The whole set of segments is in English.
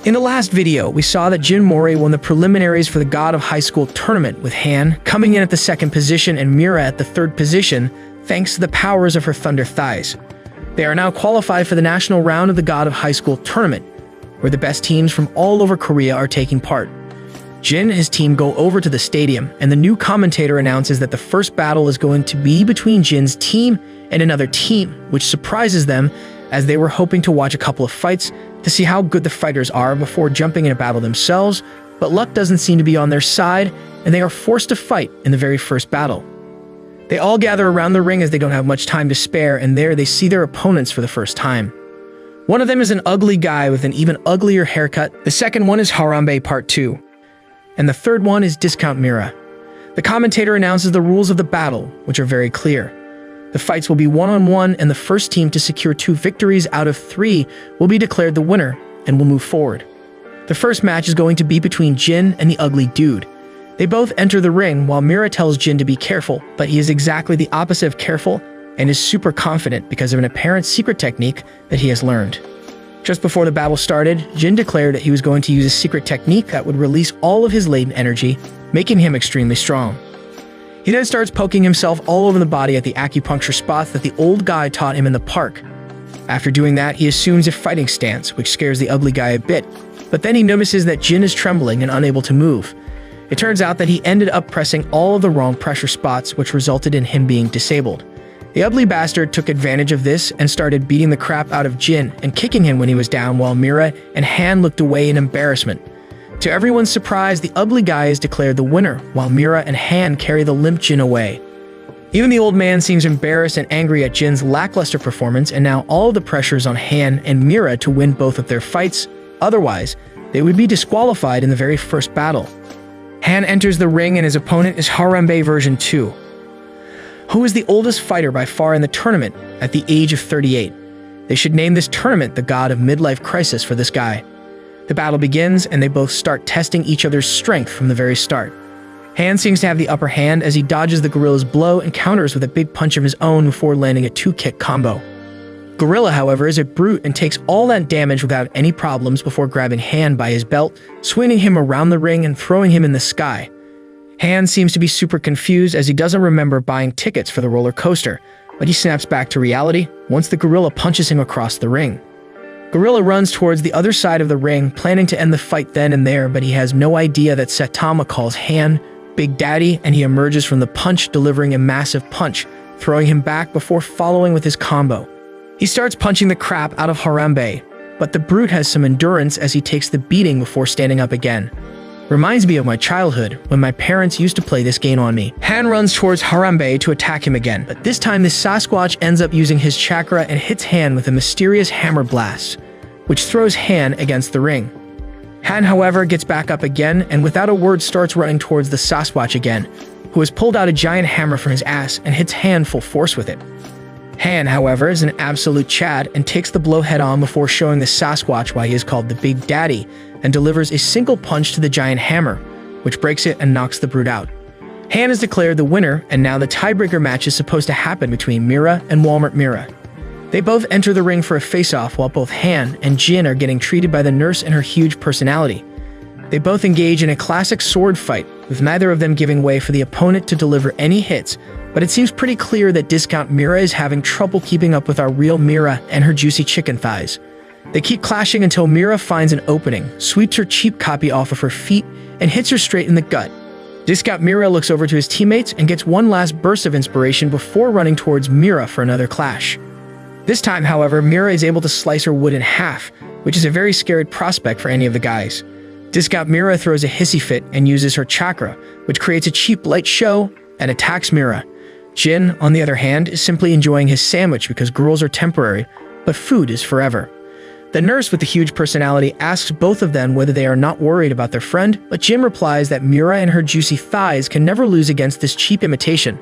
In the last video, we saw that Jin Mori won the preliminaries for the God of High School tournament, with Han coming in at the second position and Mira at the third position, thanks to the powers of her thunder thighs. They are now qualified for the national round of the God of High School tournament, where the best teams from all over Korea are taking part. Jin and his team go over to the stadium, and the new commentator announces that the first battle is going to be between Jin's team and another team, which surprises them, as they were hoping to watch a couple of fights to see how good the fighters are before jumping in a battle themselves, but luck doesn't seem to be on their side, and they are forced to fight in the very first battle. They all gather around the ring as they don't have much time to spare, and there they see their opponents for the first time. One of them is an ugly guy with an even uglier haircut, the second one is Harambe Part 2, and the third one is Discount Mira. The commentator announces the rules of the battle, which are very clear. The fights will be one-on-one, and the first team to secure 2 victories out of 3 will be declared the winner and will move forward. The first match is going to be between Jin and the ugly dude. They both enter the ring while Mira tells Jin to be careful, but he is exactly the opposite of careful and is super confident because of an apparent secret technique that he has learned. Just before the battle started, Jin declared that he was going to use a secret technique that would release all of his latent energy, making him extremely strong. He then starts poking himself all over the body at the acupuncture spots that the old guy taught him in the park. After doing that, he assumes a fighting stance, which scares the ugly guy a bit, but then he notices that Jin is trembling and unable to move. It turns out that he ended up pressing all of the wrong pressure spots, which resulted in him being disabled. The ugly bastard took advantage of this and started beating the crap out of Jin and kicking him when he was down, while Mira and Han looked away in embarrassment. To everyone's surprise, the ugly guy is declared the winner, while Mira and Han carry the limp Jin away. Even the old man seems embarrassed and angry at Jin's lackluster performance, and now all of the pressure is on Han and Mira to win both of their fights, otherwise they would be disqualified in the very first battle. Han enters the ring and his opponent is Harambe version 2, who is the oldest fighter by far in the tournament at the age of 38. They should name this tournament the God of Midlife Crisis for this guy. The battle begins, and they both start testing each other's strength from the very start. Han seems to have the upper hand as he dodges the gorilla's blow and counters with a big punch of his own before landing a 2-kick combo. Gorilla, however, is a brute and takes all that damage without any problems before grabbing Han by his belt, swinging him around the ring and throwing him in the sky. Han seems to be super confused as he doesn't remember buying tickets for the roller coaster, but he snaps back to reality once the gorilla punches him across the ring. Gorilla runs towards the other side of the ring, planning to end the fight then and there, but he has no idea that Saitama calls Han Big Daddy, and he emerges from the punch, delivering a massive punch, throwing him back before following with his combo. He starts punching the crap out of Harambe, but the brute has some endurance as he takes the beating before standing up again. Reminds me of my childhood, when my parents used to play this game on me. Han runs towards Harambe to attack him again, but this time the Sasquatch ends up using his chakra and hits Han with a mysterious hammer blast, which throws Han against the ring. Han, however, gets back up again and without a word starts running towards the Sasquatch again, who has pulled out a giant hammer from his ass and hits Han full force with it. Han, however, is an absolute Chad and takes the blow head-on before showing the Sasquatch why he is called the Big Daddy, and delivers a single punch to the giant hammer, which breaks it and knocks the brute out. Han is declared the winner, and now the tiebreaker match is supposed to happen between Mira and Walmart Mira. They both enter the ring for a face-off while both Han and Jin are getting treated by the nurse and her huge personality. They both engage in a classic sword fight, with neither of them giving way for the opponent to deliver any hits, but it seems pretty clear that Discount Mira is having trouble keeping up with our real Mira and her juicy chicken thighs. They keep clashing until Mira finds an opening, sweeps her cheap copy off of her feet, and hits her straight in the gut. Discount Mira looks over to his teammates and gets one last burst of inspiration before running towards Mira for another clash. This time, however, Mira is able to slice her wood in half, which is a very scary prospect for any of the guys. Discount Mira throws a hissy fit and uses her chakra, which creates a cheap light show and attacks Mira. Jin, on the other hand, is simply enjoying his sandwich because girls are temporary, but food is forever. The nurse with the huge personality asks both of them whether they are not worried about their friend, but Jin replies that Mira and her juicy thighs can never lose against this cheap imitation.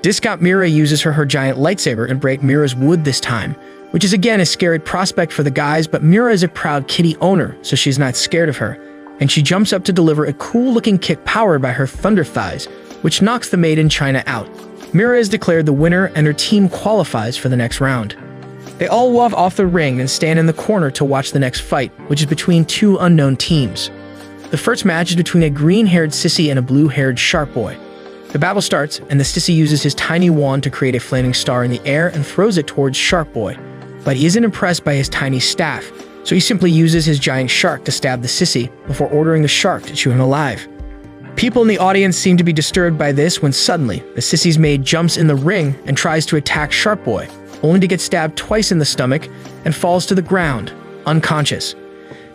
Discount Mira uses her giant lightsaber and break Mira's wood this time, which is again a scary prospect for the guys, but Mira is a proud kitty owner, so she's not scared of her, and she jumps up to deliver a cool-looking kick powered by her thunder thighs, which knocks the Made in China out. Mira is declared the winner and her team qualifies for the next round. They all walk off the ring and stand in the corner to watch the next fight, which is between two unknown teams. The first match is between a green-haired sissy and a blue-haired sharp boy. The battle starts, and the sissy uses his tiny wand to create a flaming star in the air and throws it towards Sharp Boy. But he isn't impressed by his tiny staff, so he simply uses his giant shark to stab the sissy before ordering the shark to chew him alive. People in the audience seem to be disturbed by this when suddenly, the sissy's maid jumps in the ring and tries to attack Sharp Boy, only to get stabbed twice in the stomach and falls to the ground, unconscious.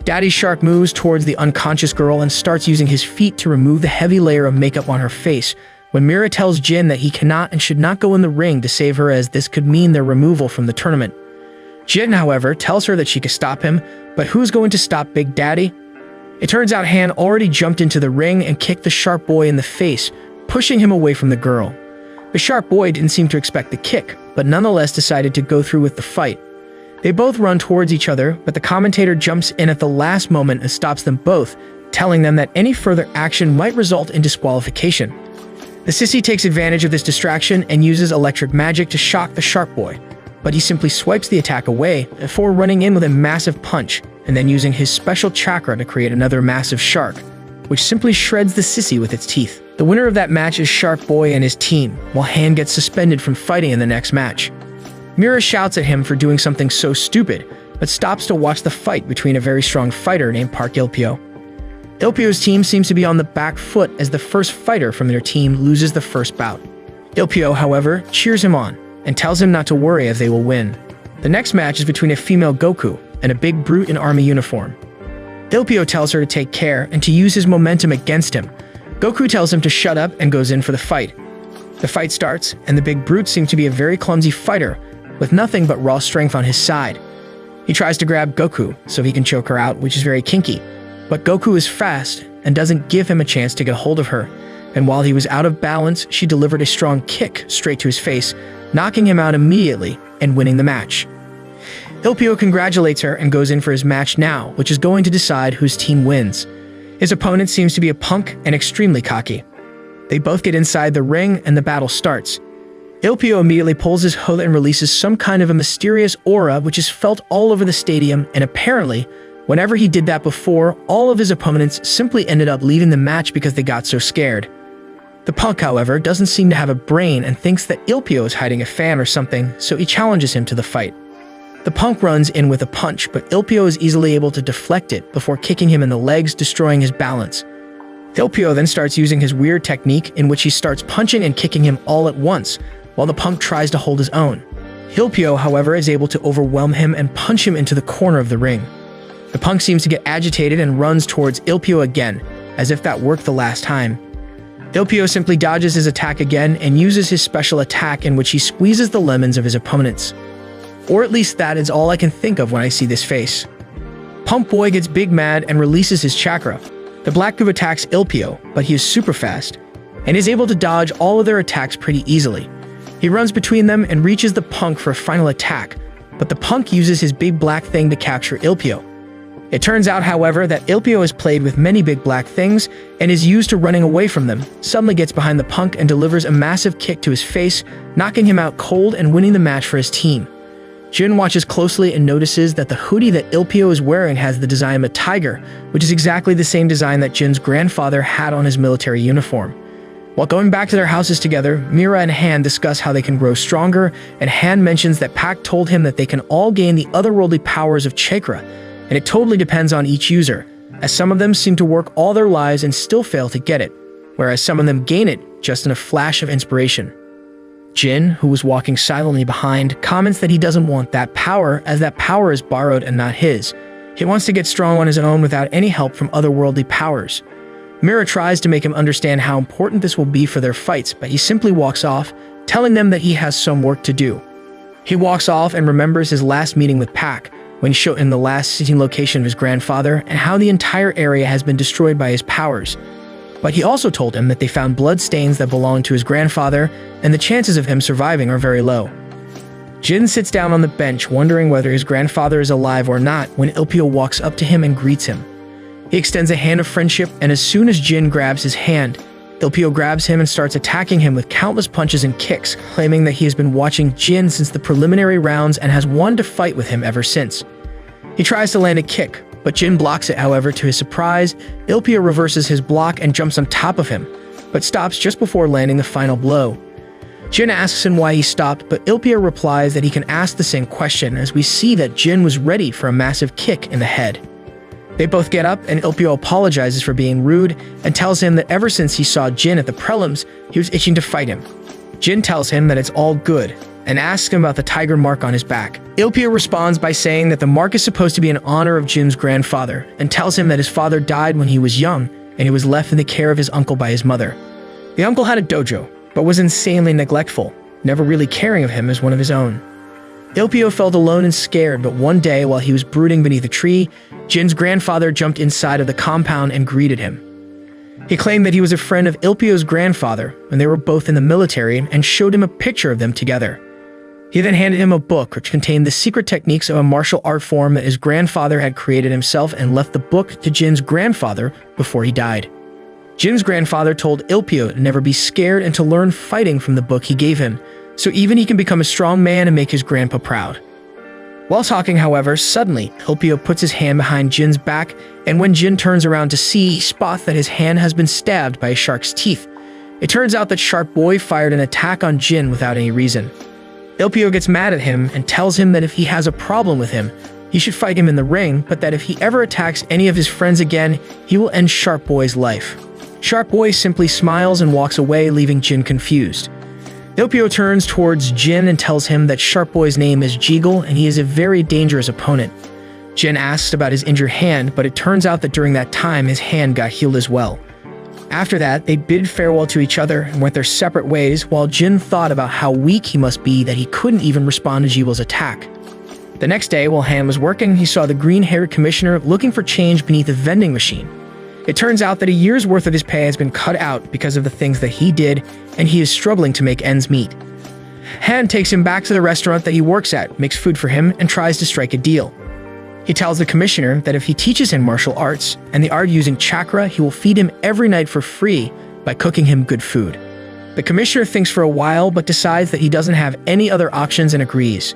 Daddy Shark moves towards the unconscious girl and starts using his feet to remove the heavy layer of makeup on her face, when Mira tells Jin that he cannot and should not go in the ring to save her, as this could mean their removal from the tournament. Jin, however, tells her that she can stop him, but who's going to stop Big Daddy? It turns out Han already jumped into the ring and kicked the Sharp Boy in the face, pushing him away from the girl. The Sharp Boy didn't seem to expect the kick, but nonetheless decided to go through with the fight. They both run towards each other, but the commentator jumps in at the last moment and stops them both, telling them that any further action might result in disqualification. The sissy takes advantage of this distraction and uses electric magic to shock the Sharp Boy, but he simply swipes the attack away before running in with a massive punch and then using his special chakra to create another massive shark, which simply shreds the sissy with its teeth. The winner of that match is Sharp Boy and his team, while Han gets suspended from fighting in the next match. Mira shouts at him for doing something so stupid, but stops to watch the fight between a very strong fighter named Park Il-pyo. Il-pyo's team seems to be on the back foot as the first fighter from their team loses the first bout. Il-pyo, however, cheers him on and tells him not to worry as they will win. The next match is between a female Goku and a big brute in army uniform. Il-pyo tells her to take care and to use his momentum against him. Goku tells him to shut up and goes in for the fight. The fight starts, and the big brute seems to be a very clumsy fighter with nothing but raw strength on his side. He tries to grab Goku so he can choke her out, which is very kinky, but Goku is fast and doesn't give him a chance to get a hold of her, and while he was out of balance, she delivered a strong kick straight to his face, knocking him out immediately and winning the match. Il-pyo congratulates her and goes in for his match now, which is going to decide whose team wins. His opponent seems to be a punk and extremely cocky. They both get inside the ring and the battle starts. Il-pyo immediately pulls his hood and releases some kind of a mysterious aura which is felt all over the stadium, and apparently, whenever he did that before, all of his opponents simply ended up leaving the match because they got so scared. The punk, however, doesn't seem to have a brain and thinks that Il-pyo is hiding a fan or something, so he challenges him to the fight. The punk runs in with a punch, but Il-pyo is easily able to deflect it before kicking him in the legs, destroying his balance. Il-pyo then starts using his weird technique in which he starts punching and kicking him all at once, while the punk tries to hold his own. Il-pyo, however, is able to overwhelm him and punch him into the corner of the ring. The punk seems to get agitated and runs towards Il-pyo again, as if that worked the last time. Il-pyo simply dodges his attack again and uses his special attack in which he squeezes the lemons of his opponents. Or at least that is all I can think of when I see this face. Punk Boy gets big mad and releases his chakra. The Black Goo attacks Il-pyo, but he is super fast, and is able to dodge all of their attacks pretty easily. He runs between them and reaches the punk for a final attack, but the punk uses his big black thing to capture Il-pyo. It turns out, however, that Il-pyo is played with many big black things and is used to running away from them, suddenly gets behind the punk and delivers a massive kick to his face, knocking him out cold and winning the match for his team. Jin watches closely and notices that the hoodie that Il-pyo is wearing has the design of a tiger, which is exactly the same design that Jin's grandfather had on his military uniform. While going back to their houses together, Mira and Han discuss how they can grow stronger, and Han mentions that Pak told him that they can all gain the otherworldly powers of chakra, and it totally depends on each user, as some of them seem to work all their lives and still fail to get it, whereas some of them gain it just in a flash of inspiration. Jin, who was walking silently behind, comments that he doesn't want that power, as that power is borrowed and not his. He wants to get strong on his own without any help from otherworldly powers. Mira tries to make him understand how important this will be for their fights, but he simply walks off, telling them that he has some work to do. He walks off and remembers his last meeting with Pak, when he showed him the last sitting location of his grandfather and how the entire area has been destroyed by his powers. But he also told him that they found blood stains that belonged to his grandfather, and the chances of him surviving are very low. Jin sits down on the bench, wondering whether his grandfather is alive or not, when Il-pyo walks up to him and greets him. He extends a hand of friendship, and as soon as Jin grabs his hand, Ilpio grabs him and starts attacking him with countless punches and kicks, claiming that he has been watching Jin since the preliminary rounds and has wanted to fight with him ever since. He tries to land a kick, but Jin blocks it. However, to his surprise, Ilpio reverses his block and jumps on top of him, but stops just before landing the final blow. Jin asks him why he stopped, but Ilpio replies that he can ask the same question, as we see that Jin was ready for a massive kick in the head. They both get up, and Ilpio apologizes for being rude and tells him that ever since he saw Jin at the prelims, he was itching to fight him. Jin tells him that it's all good and asks him about the tiger mark on his back. Ilpio responds by saying that the mark is supposed to be in honor of Jin's grandfather and tells him that his father died when he was young and he was left in the care of his uncle by his mother. The uncle had a dojo, but was insanely neglectful, never really caring of him as one of his own. Ilpio felt alone and scared, but one day while he was brooding beneath a tree, Jin's grandfather jumped inside of the compound and greeted him. He claimed that he was a friend of Ilpio's grandfather when they were both in the military and showed him a picture of them together. He then handed him a book which contained the secret techniques of a martial art form that his grandfather had created himself and left the book to Jin's grandfather before he died. Jin's grandfather told Ilpio to never be scared and to learn fighting from the book he gave him, so even he can become a strong man and make his grandpa proud. While talking, however, suddenly, Ilpio puts his hand behind Jin's back, and when Jin turns around to see, he spots that his hand has been stabbed by a shark's teeth. It turns out that Shark Boy fired an attack on Jin without any reason. Ilpio gets mad at him and tells him that if he has a problem with him, he should fight him in the ring, but that if he ever attacks any of his friends again, he will end Shark Boy's life. Shark Boy simply smiles and walks away, leaving Jin confused. Ilpio turns towards Jin and tells him that Shark Boy's name is Jeagle and he is a very dangerous opponent. Jin asks about his injured hand, but it turns out that during that time his hand got healed as well. After that, they bid farewell to each other and went their separate ways, while Jin thought about how weak he must be that he couldn't even respond to Jeagle's attack. The next day, while Han was working, he saw the green-haired commissioner looking for change beneath a vending machine. It turns out that a year's worth of his pay has been cut out because of the things that he did, and he is struggling to make ends meet. Han takes him back to the restaurant that he works at, makes food for him, and tries to strike a deal. He tells the commissioner that if he teaches him martial arts and the art using chakra, he will feed him every night for free by cooking him good food. The commissioner thinks for a while but decides that he doesn't have any other options and agrees.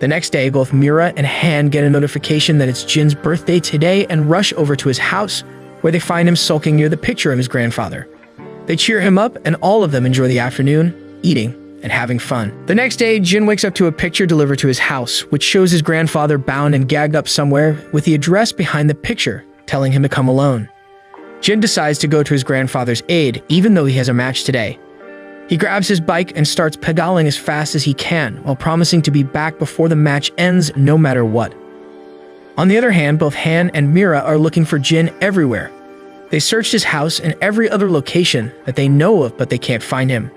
The next day, both Mira and Han get a notification that it's Jin's birthday today and rush over to his house, where they find him sulking near the picture of his grandfather. They cheer him up and all of them enjoy the afternoon, eating and having fun. The next day, Jin wakes up to a picture delivered to his house, which shows his grandfather bound and gagged up somewhere with the address behind the picture, telling him to come alone. Jin decides to go to his grandfather's aid, even though he has a match today. He grabs his bike and starts pedaling as fast as he can, while promising to be back before the match ends no matter what. On the other hand, both Han and Mira are looking for Jin everywhere. They searched his house and every other location that they know of, but they can't find him.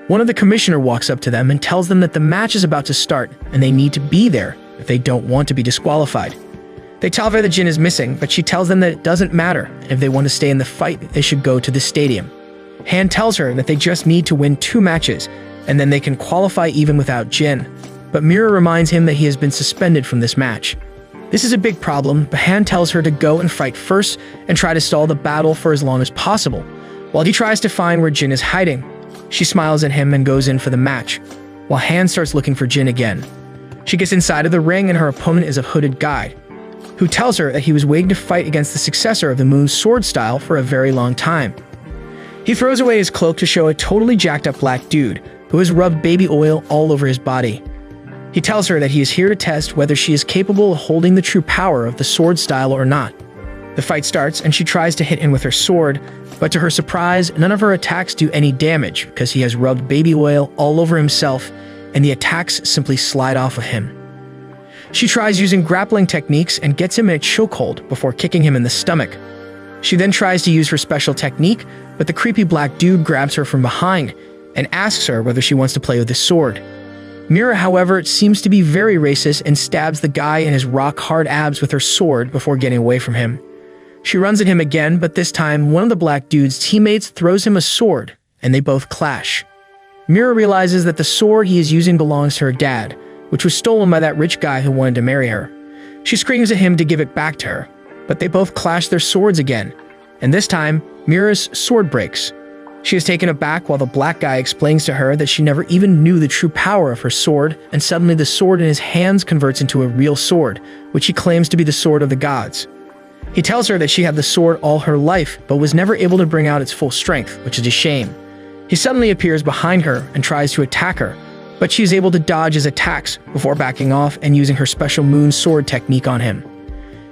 One of the commissioner walks up to them and tells them that the match is about to start and they need to be there if they don't want to be disqualified. They tell her that Jin is missing, but she tells them that it doesn't matter, and if they want to stay in the fight, they should go to the stadium. Han tells her that they just need to win 2 matches, and then they can qualify even without Jin, but Mira reminds him that he has been suspended from this match. This is a big problem, but Han tells her to go and fight first and try to stall the battle for as long as possible, while he tries to find where Jin is hiding. She smiles at him and goes in for the match, while Han starts looking for Jin again. She gets inside of the ring and her opponent is a hooded guy, who tells her that he was waiting to fight against the successor of the Moon Sword style for a very long time. He throws away his cloak to show a totally jacked up black dude who has rubbed baby oil all over his body. He tells her that he is here to test whether she is capable of holding the true power of the sword style or not. The fight starts and she tries to hit him with her sword, but to her surprise, none of her attacks do any damage because he has rubbed baby oil all over himself and the attacks simply slide off of him. She tries using grappling techniques and gets him in a chokehold before kicking him in the stomach. She then tries to use her special technique, but the creepy black dude grabs her from behind and asks her whether she wants to play with his sword. Mira, however, seems to be very racist and stabs the guy in his rock-hard abs with her sword before getting away from him. She runs at him again, but this time one of the black dude's teammates throws him a sword, and they both clash. Mira realizes that the sword he is using belongs to her dad, which was stolen by that rich guy who wanted to marry her. She screams at him to give it back to her, but they both clash their swords again, and this time, Mira's sword breaks. She is taken aback while the black guy explains to her that she never even knew the true power of her sword, and suddenly the sword in his hands converts into a real sword, which he claims to be the sword of the gods. He tells her that she had the sword all her life, but was never able to bring out its full strength, which is a shame. He suddenly appears behind her and tries to attack her, but she is able to dodge his attacks before backing off and using her special moon sword technique on him.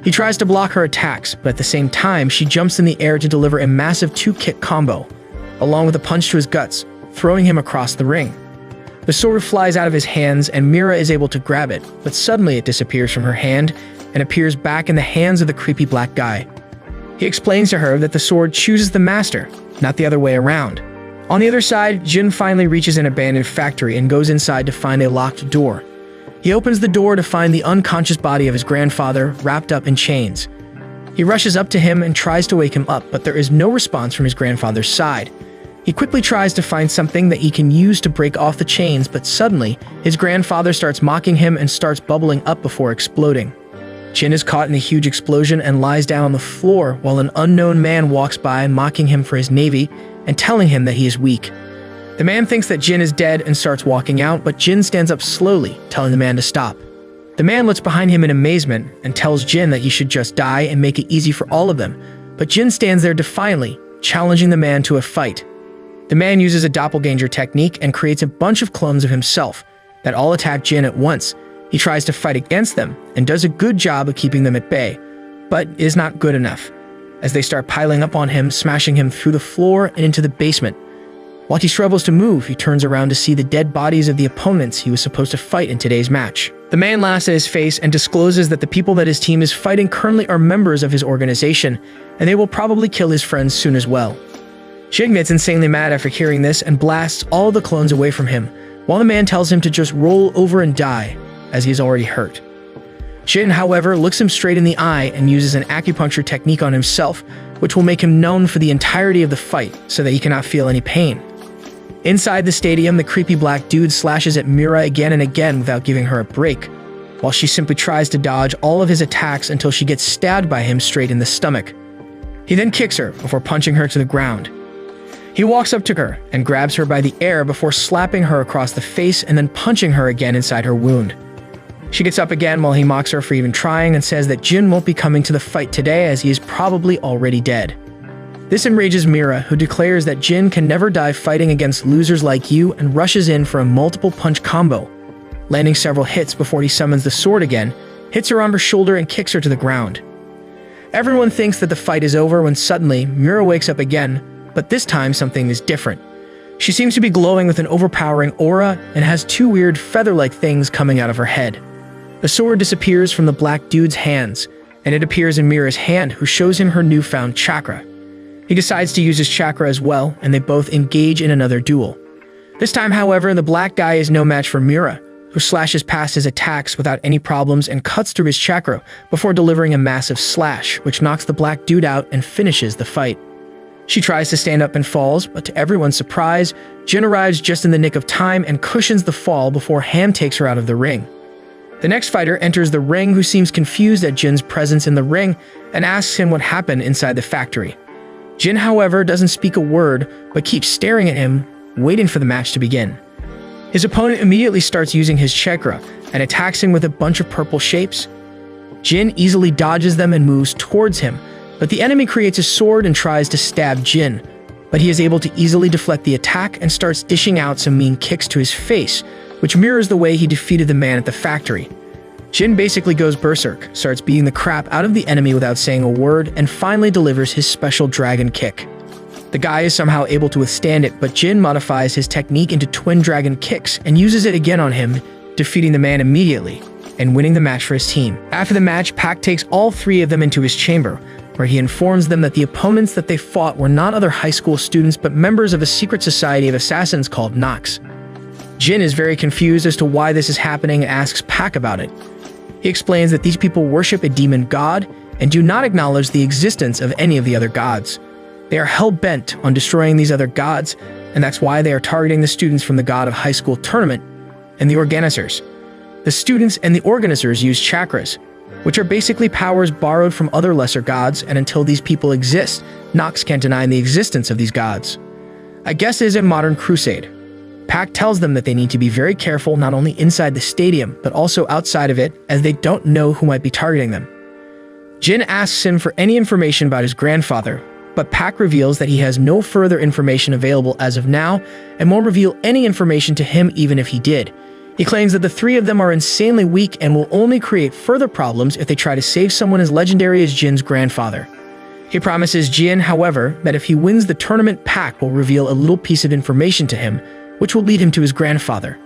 He tries to block her attacks, but at the same time, she jumps in the air to deliver a massive 2-kick combo, along with a punch to his guts, throwing him across the ring. The sword flies out of his hands and Mira is able to grab it, but suddenly it disappears from her hand and appears back in the hands of the creepy black guy. He explains to her that the sword chooses the master, not the other way around. On the other side, Jin finally reaches an abandoned factory and goes inside to find a locked door. He opens the door to find the unconscious body of his grandfather wrapped up in chains. He rushes up to him and tries to wake him up, but there is no response from his grandfather's side. He quickly tries to find something that he can use to break off the chains, but suddenly, his grandfather starts mocking him and starts bubbling up before exploding. Jin is caught in a huge explosion and lies down on the floor while an unknown man walks by mocking him for his navy and telling him that he is weak. The man thinks that Jin is dead and starts walking out, but Jin stands up slowly, telling the man to stop. The man looks behind him in amazement and tells Jin that he should just die and make it easy for all of them, but Jin stands there defiantly, challenging the man to a fight. The man uses a doppelganger technique and creates a bunch of clones of himself that all attack Jin at once. He tries to fight against them and does a good job of keeping them at bay, but is not good enough, as they start piling up on him, smashing him through the floor and into the basement. While he struggles to move, he turns around to see the dead bodies of the opponents he was supposed to fight in today's match. The man laughs at his face and discloses that the people that his team is fighting currently are members of his organization, and they will probably kill his friends soon as well. Jin gets insanely mad after hearing this and blasts all the clones away from him, while the man tells him to just roll over and die, as he is already hurt. Jin, however, looks him straight in the eye and uses an acupuncture technique on himself, which will make him numb for the entirety of the fight so that he cannot feel any pain. Inside the stadium, the creepy black dude slashes at Mira again and again without giving her a break, while she simply tries to dodge all of his attacks until she gets stabbed by him straight in the stomach. He then kicks her before punching her to the ground. He walks up to her and grabs her by the air before slapping her across the face and then punching her again inside her wound. She gets up again while he mocks her for even trying and says that Jin won't be coming to the fight today as he is probably already dead. This enrages Mira, who declares that Jin can never die fighting against losers like you and rushes in for a multiple punch combo, landing several hits before he summons the sword again, hits her on her shoulder and kicks her to the ground. Everyone thinks that the fight is over when suddenly Mira wakes up again, but this time something is different. She seems to be glowing with an overpowering aura and has two weird feather-like things coming out of her head. The sword disappears from the black dude's hands, and it appears in Mira's hand, who shows him her newfound chakra. He decides to use his chakra as well, and they both engage in another duel. This time, however, the black guy is no match for Mira, who slashes past his attacks without any problems and cuts through his chakra before delivering a massive slash, which knocks the black dude out and finishes the fight. She tries to stand up and falls, but to everyone's surprise, Jin arrives just in the nick of time and cushions the fall before Ham takes her out of the ring. The next fighter enters the ring, who seems confused at Jin's presence in the ring and asks him what happened inside the factory. Jin, however, doesn't speak a word, but keeps staring at him, waiting for the match to begin. His opponent immediately starts using his chakra and attacks him with a bunch of purple shapes. Jin easily dodges them and moves towards him, but the enemy creates a sword and tries to stab Jin, but he is able to easily deflect the attack and starts dishing out some mean kicks to his face, which mirrors the way he defeated the man at the factory. Jin basically goes berserk, starts beating the crap out of the enemy without saying a word, and finally delivers his special dragon kick. The guy is somehow able to withstand it, but Jin modifies his technique into twin dragon kicks and uses it again on him, defeating the man immediately and winning the match for his team. After the match, Pac takes all three of them into his chamber, where he informs them that the opponents that they fought were not other high school students but members of a secret society of assassins called Nox. Jin is very confused as to why this is happening and asks Pac about it. He explains that these people worship a demon god and do not acknowledge the existence of any of the other gods. They are hell-bent on destroying these other gods, and that's why they are targeting the students from the God of High School Tournament and the organizers. The students and the organizers use chakras, which are basically powers borrowed from other lesser gods, and until these people exist, Nox can't deny the existence of these gods. I guess it is a modern crusade. Pac tells them that they need to be very careful not only inside the stadium, but also outside of it, as they don't know who might be targeting them. Jin asks him for any information about his grandfather, but Pac reveals that he has no further information available as of now, and won't reveal any information to him even if he did. He claims that the three of them are insanely weak and will only create further problems if they try to save someone as legendary as Jin's grandfather. He promises Jin, however, that if he wins the tournament, Pac will reveal a little piece of information to him, which will lead him to his grandfather.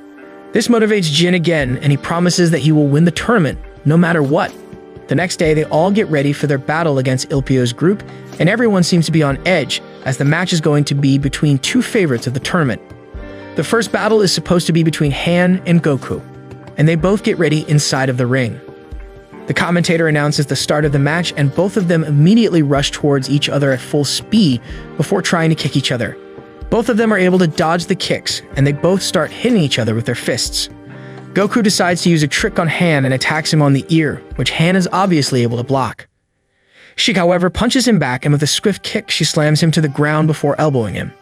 This motivates Jin again, and he promises that he will win the tournament, no matter what. The next day, they all get ready for their battle against Ilpio's group, and everyone seems to be on edge, as the match is going to be between two favorites of the tournament. The first battle is supposed to be between Han and Goku, and they both get ready inside of the ring. The commentator announces the start of the match, and both of them immediately rush towards each other at full speed before trying to kick each other. Both of them are able to dodge the kicks, and they both start hitting each other with their fists. Goku decides to use a trick on Han and attacks him on the ear, which Han is obviously able to block. Sheik, however, punches him back, and with a swift kick, she slams him to the ground before elbowing him.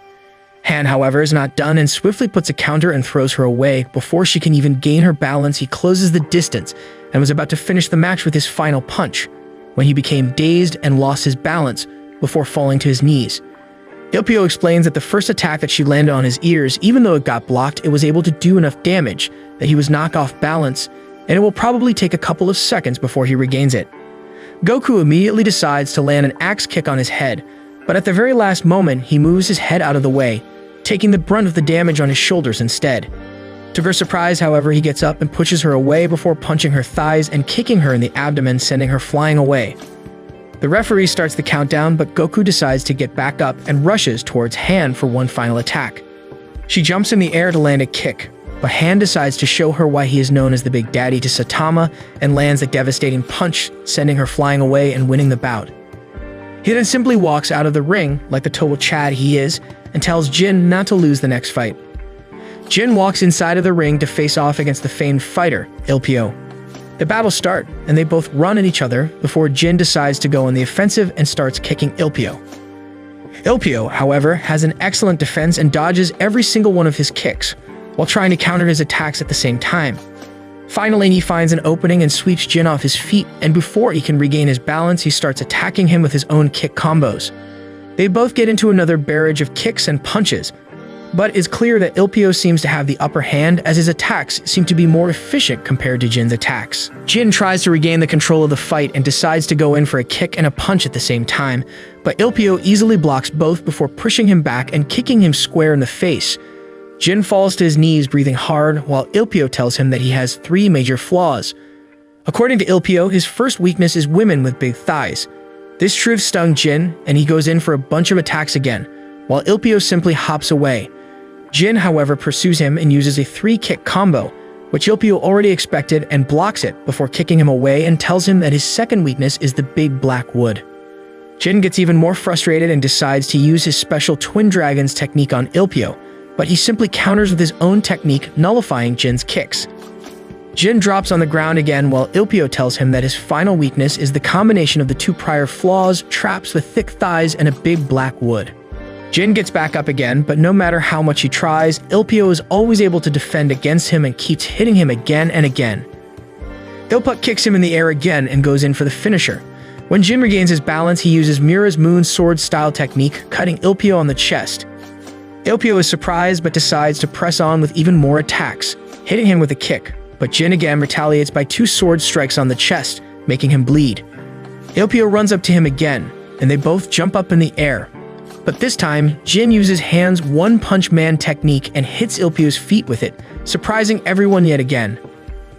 Han, however, is not done and swiftly puts a counter and throws her away. Before she can even gain her balance, he closes the distance and was about to finish the match with his final punch, when he became dazed and lost his balance before falling to his knees. Ilpio explains that the first attack that she landed on his ears, even though it got blocked, it was able to do enough damage that he was knocked off balance, and it will probably take a couple of seconds before he regains it. Goku immediately decides to land an axe kick on his head, but at the very last moment, he moves his head out of the way, taking the brunt of the damage on his shoulders instead. To her surprise, however, he gets up and pushes her away before punching her thighs and kicking her in the abdomen, sending her flying away. The referee starts the countdown, but Goku decides to get back up and rushes towards Han for one final attack. She jumps in the air to land a kick, but Han decides to show her why he is known as the Big Daddy to Saitama and lands a devastating punch, sending her flying away and winning the bout. He then simply walks out of the ring, like the total Chad he is, and tells Jin not to lose the next fight. Jin walks inside of the ring to face off against the famed fighter, Ilpio. The battles start, and they both run at each other before Jin decides to go on the offensive and starts kicking Ilpio. Ilpio, however, has an excellent defense and dodges every single one of his kicks, while trying to counter his attacks at the same time. Finally, he finds an opening and sweeps Jin off his feet, and before he can regain his balance, he starts attacking him with his own kick combos. They both get into another barrage of kicks and punches, but it's clear that Ilpio seems to have the upper hand, as his attacks seem to be more efficient compared to Jin's attacks. Jin tries to regain the control of the fight and decides to go in for a kick and a punch at the same time, but Ilpio easily blocks both before pushing him back and kicking him square in the face. Jin falls to his knees, breathing hard, while Ilpio tells him that he has 3 major flaws. According to Ilpio, his first weakness is women with big thighs. This truth stung Jin, and he goes in for a bunch of attacks again, while Ilpio simply hops away. Jin, however, pursues him and uses a 3-kick combo, which Ilpio already expected, and blocks it before kicking him away and tells him that his second weakness is the big black wood. Jin gets even more frustrated and decides to use his special Twin Dragons technique on Ilpio, but he simply counters with his own technique, nullifying Jin's kicks. Jin drops on the ground again while Ilpio tells him that his final weakness is the combination of the 2 prior flaws, traps with thick thighs, and a big black wood. Jin gets back up again, but no matter how much he tries, Ilpio is always able to defend against him and keeps hitting him again and again. Ilpio kicks him in the air again and goes in for the finisher. When Jin regains his balance, he uses Mira's Moon Sword style technique, cutting Ilpio on the chest. Ilpio is surprised but decides to press on with even more attacks, hitting him with a kick, but Jin again retaliates by 2 sword strikes on the chest, making him bleed. Ilpio runs up to him again, and they both jump up in the air. But this time, Jin uses Han's One-Punch Man technique and hits Ilpio's feet with it, surprising everyone yet again.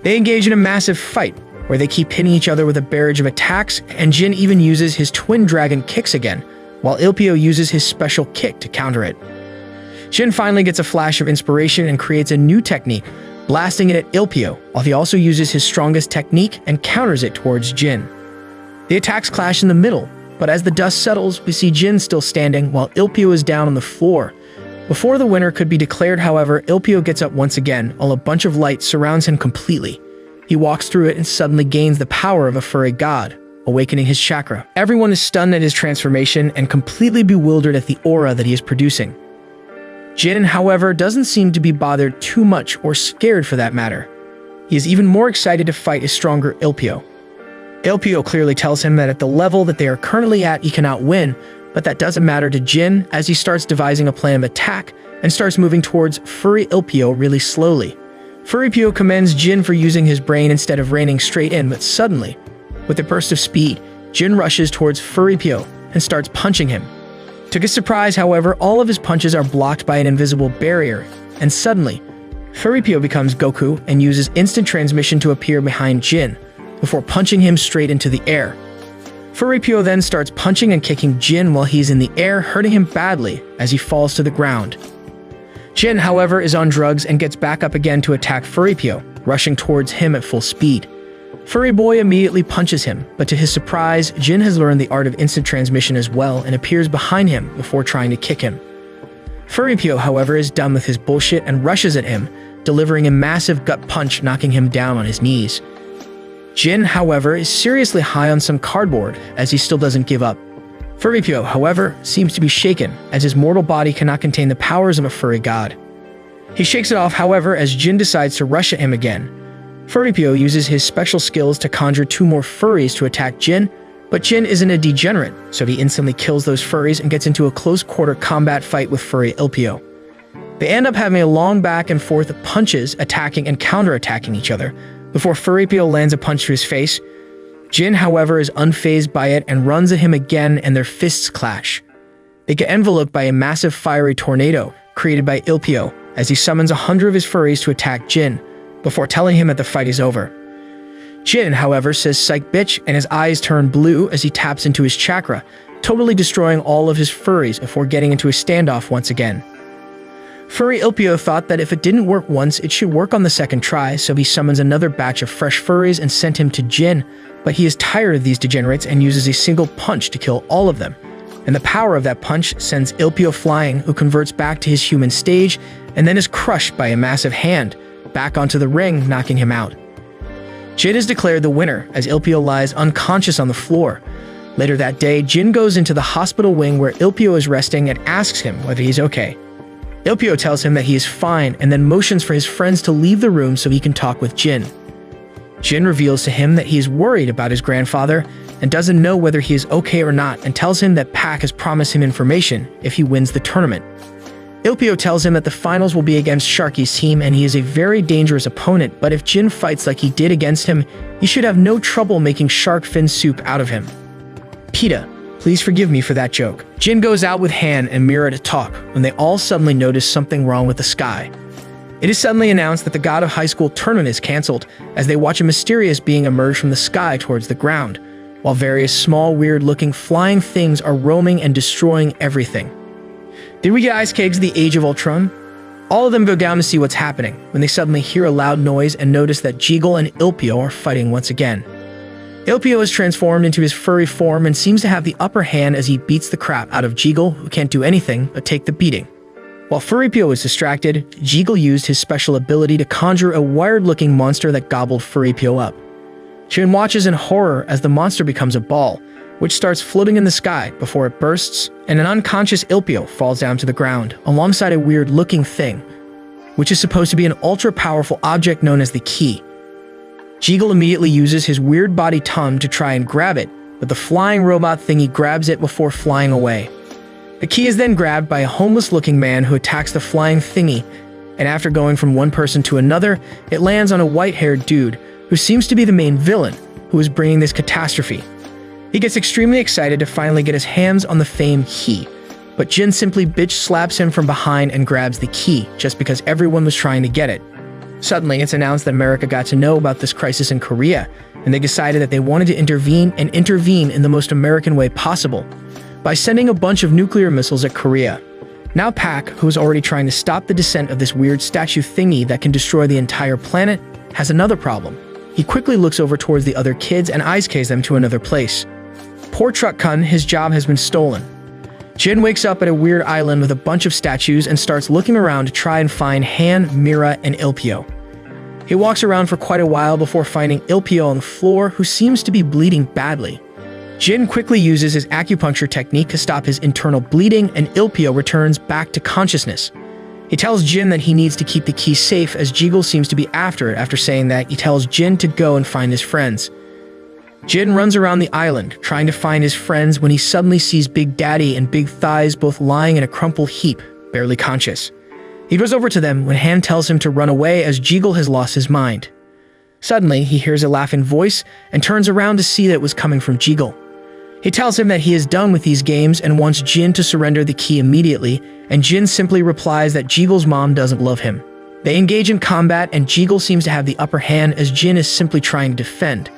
They engage in a massive fight, where they keep hitting each other with a barrage of attacks, and Jin even uses his Twin Dragon kicks again, while Ilpio uses his special kick to counter it. Jin finally gets a flash of inspiration and creates a new technique, blasting it at Ilpio, while he also uses his strongest technique and counters it towards Jin. The attacks clash in the middle, but as the dust settles, we see Jin still standing while Ilpio is down on the floor. Before the winner could be declared, however, Ilpio gets up once again, while a bunch of light surrounds him completely. He walks through it and suddenly gains the power of a furry god, awakening his chakra. Everyone is stunned at his transformation and completely bewildered at the aura that he is producing. Jin, however, doesn't seem to be bothered too much or scared for that matter. He is even more excited to fight his stronger Ilpio. Ilpio clearly tells him that at the level that they are currently at, he cannot win, but that doesn't matter to Jin as he starts devising a plan of attack and starts moving towards Furry Ilpio really slowly. Furry Ilpio commends Jin for using his brain instead of reining straight in, but suddenly, with a burst of speed, Jin rushes towards Furry Ilpio and starts punching him. To his surprise, however, all of his punches are blocked by an invisible barrier, and suddenly, Furry Ilpio becomes Goku and uses instant transmission to appear behind Jin, before punching him straight into the air. Furry Ilpio then starts punching and kicking Jin while he's in the air, hurting him badly as he falls to the ground. Jin, however, is on drugs and gets back up again to attack Furry Ilpio, rushing towards him at full speed. Furry Boy immediately punches him, but to his surprise, Jin has learned the art of instant transmission as well and appears behind him before trying to kick him. Furry Ilpio, however, is done with his bullshit and rushes at him, delivering a massive gut punch, knocking him down on his knees. Jin, however, is seriously high on some cardboard as he still doesn't give up. Furry Ilpio, however, seems to be shaken as his mortal body cannot contain the powers of a furry god. He shakes it off, however, as Jin decides to rush at him again. Furry Ilpio uses his special skills to conjure 2 more furries to attack Jin, but Jin isn't a degenerate, so he instantly kills those furries and gets into a close-quarter combat fight with Furry Ilpio. They end up having a long back and forth of punches, attacking and counter-attacking each other, before Furry Ilpio lands a punch to his face. Jin, however, is unfazed by it and runs at him again, and their fists clash. They get enveloped by a massive fiery tornado created by Ilpio as he summons 100 of his furries to attack Jin, before telling him that the fight is over. Jin, however, says "psych bitch," and his eyes turn blue as he taps into his chakra, totally destroying all of his furries before getting into a standoff once again. Furry Ilpio thought that if it didn't work once, it should work on the second try, so he summons another batch of fresh furries and sent him to Jin, but he is tired of these degenerates and uses a single punch to kill all of them. And the power of that punch sends Ilpio flying, who converts back to his human stage and then is crushed by a massive hand, back onto the ring, knocking him out. Jin is declared the winner as Ilpio lies unconscious on the floor. Later that day, Jin goes into the hospital wing where Ilpio is resting and asks him whether he's okay. Ilpio tells him that he is fine and then motions for his friends to leave the room so he can talk with Jin. Jin reveals to him that he is worried about his grandfather and doesn't know whether he is okay or not, and tells him that Pac has promised him information if he wins the tournament. Ilpio tells him that the finals will be against Sharky's team and he is a very dangerous opponent, but if Jin fights like he did against him, he should have no trouble making shark fin soup out of him. PETA, please forgive me for that joke. Jin goes out with Han and Mira to talk when they all suddenly notice something wrong with the sky. It is suddenly announced that the God of High School tournament is cancelled as they watch a mysterious being emerge from the sky towards the ground, while various small, weird-looking flying things are roaming and destroying everything. Did we get Ice Cake's The Age of Ultron? All of them go down to see what's happening when they suddenly hear a loud noise and notice that Jeagle and Ilpio are fighting once again. Ilpio is transformed into his furry form and seems to have the upper hand as he beats the crap out of Jeagle, who can't do anything but take the beating. While Furry Ilpio is distracted, Jeagle used his special ability to conjure a wired-looking monster that gobbled Furry Ilpio up. Jin watches in horror as the monster becomes a ball, which starts floating in the sky before it bursts, and an unconscious Ilpio falls down to the ground, alongside a weird-looking thing, which is supposed to be an ultra-powerful object known as the Key. Jeagle immediately uses his weird body tongue to try and grab it, but the flying robot thingy grabs it before flying away. The Key is then grabbed by a homeless-looking man who attacks the flying thingy, and after going from one person to another, it lands on a white-haired dude, who seems to be the main villain, who is bringing this catastrophe. He gets extremely excited to finally get his hands on the famed key, but Jin simply bitch slaps him from behind and grabs the key, just because everyone was trying to get it. Suddenly, it's announced that America got to know about this crisis in Korea, and they decided that they wanted to intervene in the most American way possible, by sending a bunch of nuclear missiles at Korea. Now Pac, who is already trying to stop the descent of this weird statue thingy that can destroy the entire planet, has another problem. He quickly looks over towards the other kids and ice caves them to another place. Poor Truck Kun, his job has been stolen. Jin wakes up at a weird island with a bunch of statues and starts looking around to try and find Han, Mira, and Ilpio. He walks around for quite a while before finding Ilpio on the floor, who seems to be bleeding badly. Jin quickly uses his acupuncture technique to stop his internal bleeding, and Ilpio returns back to consciousness. He tells Jin that he needs to keep the key safe as Jeagle seems to be after it. After saying that, he tells Jin to go and find his friends. Jin runs around the island, trying to find his friends when he suddenly sees Big Daddy and Big Thighs both lying in a crumpled heap, barely conscious. He goes over to them when Han tells him to run away as Jeagle has lost his mind. Suddenly, he hears a laughing voice and turns around to see that it was coming from Jeagle. He tells him that he is done with these games and wants Jin to surrender the key immediately, and Jin simply replies that Jeagle's mom doesn't love him. They engage in combat and Jeagle seems to have the upper hand as Jin is simply trying to defend,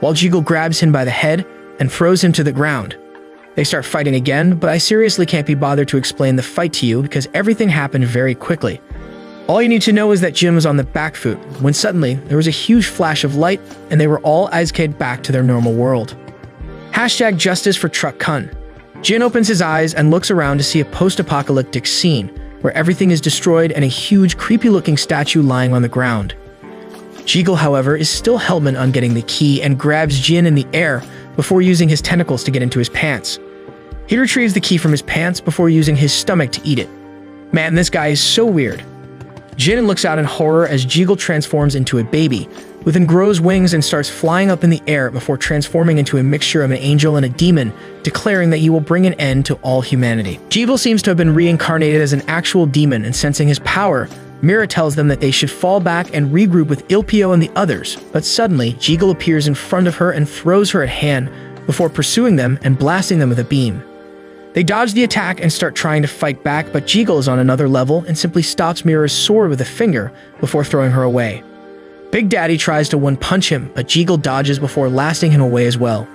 while Jeagle grabs him by the head and throws him to the ground. They start fighting again, but I seriously can't be bothered to explain the fight to you because everything happened very quickly. All you need to know is that Jin was on the back foot when suddenly there was a huge flash of light and they were all Izcade back to their normal world. Hashtag justice for Truck Kun. Jin opens his eyes and looks around to see a post-apocalyptic scene where everything is destroyed and a huge creepy-looking statue lying on the ground. Jeagle, however, is still hell-bent on getting the key and grabs Jin in the air before using his tentacles to get into his pants. He retrieves the key from his pants before using his stomach to eat it. Man, this guy is so weird. Jin looks out in horror as Jeagle transforms into a baby, then grows wings and starts flying up in the air before transforming into a mixture of an angel and a demon, declaring that he will bring an end to all humanity. Jeagle seems to have been reincarnated as an actual demon, and sensing his power, Mira tells them that they should fall back and regroup with Ilpio and the others, but suddenly, Jeagle appears in front of her and throws her at Han before pursuing them and blasting them with a beam. They dodge the attack and start trying to fight back, but Jeagle is on another level and simply stops Mira's sword with a finger before throwing her away. Big Daddy tries to one-punch him, but Jeagle dodges before lasting him away as well.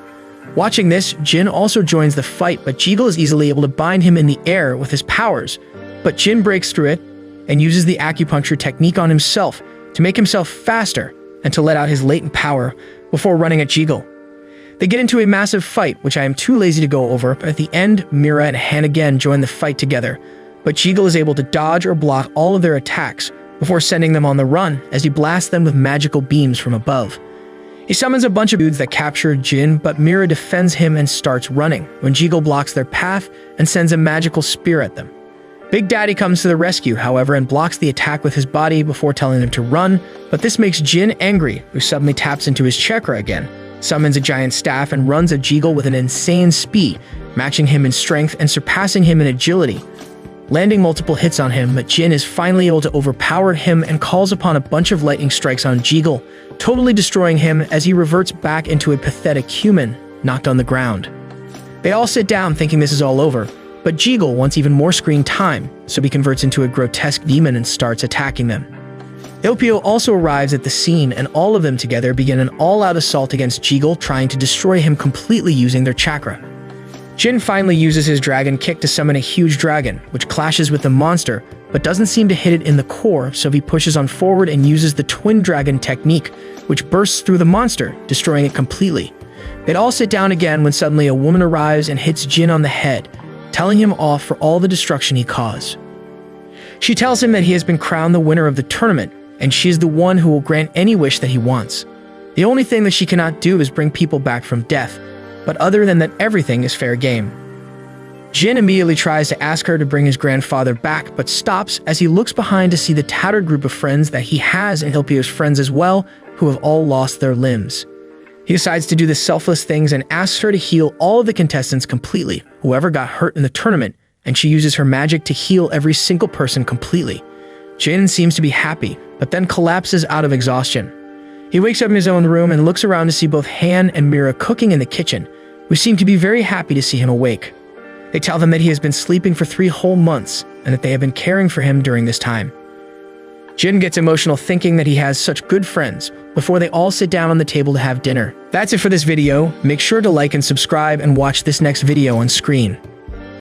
Watching this, Jin also joins the fight, but Jeagle is easily able to bind him in the air with his powers, but Jin breaks through it and uses the acupuncture technique on himself to make himself faster and to let out his latent power before running at Jeagle. They get into a massive fight, which I am too lazy to go over, but at the end, Mira and Han again join the fight together, but Jeagle is able to dodge or block all of their attacks before sending them on the run as he blasts them with magical beams from above. He summons a bunch of dudes that capture Jin, but Mira defends him and starts running when Jeagle blocks their path and sends a magical spear at them. Big Daddy comes to the rescue, however, and blocks the attack with his body before telling them to run, but this makes Jin angry, who suddenly taps into his chakra again, summons a giant staff and runs at Jeagle with an insane speed, matching him in strength and surpassing him in agility, landing multiple hits on him, but Jin is finally able to overpower him and calls upon a bunch of lightning strikes on Jeagle, totally destroying him as he reverts back into a pathetic human, knocked on the ground. They all sit down thinking this is all over, but Jeagle wants even more screen time, so he converts into a grotesque demon and starts attacking them. Ilpio also arrives at the scene, and all of them together begin an all-out assault against Jeagle, trying to destroy him completely using their chakra. Jin finally uses his dragon kick to summon a huge dragon, which clashes with the monster, but doesn't seem to hit it in the core, so he pushes on forward and uses the twin dragon technique, which bursts through the monster, destroying it completely. They'd all sit down again when suddenly a woman arrives and hits Jin on the head, telling him off for all the destruction he caused. She tells him that he has been crowned the winner of the tournament, and she is the one who will grant any wish that he wants. The only thing that she cannot do is bring people back from death, but other than that, everything is fair game. Jin immediately tries to ask her to bring his grandfather back, but stops as he looks behind to see the tattered group of friends that he has and Ilpio's friends as well, who have all lost their limbs. He decides to do the selfless things and asks her to heal all of the contestants completely, whoever got hurt in the tournament, and she uses her magic to heal every single person completely. Jin seems to be happy, but then collapses out of exhaustion. He wakes up in his own room and looks around to see both Han and Mira cooking in the kitchen, who seem to be very happy to see him awake. They tell them that he has been sleeping for 3 whole months and that they have been caring for him during this time. Jin gets emotional thinking that he has such good friends before they all sit down on the table to have dinner. That's it for this video. Make sure to like and subscribe and watch this next video on screen.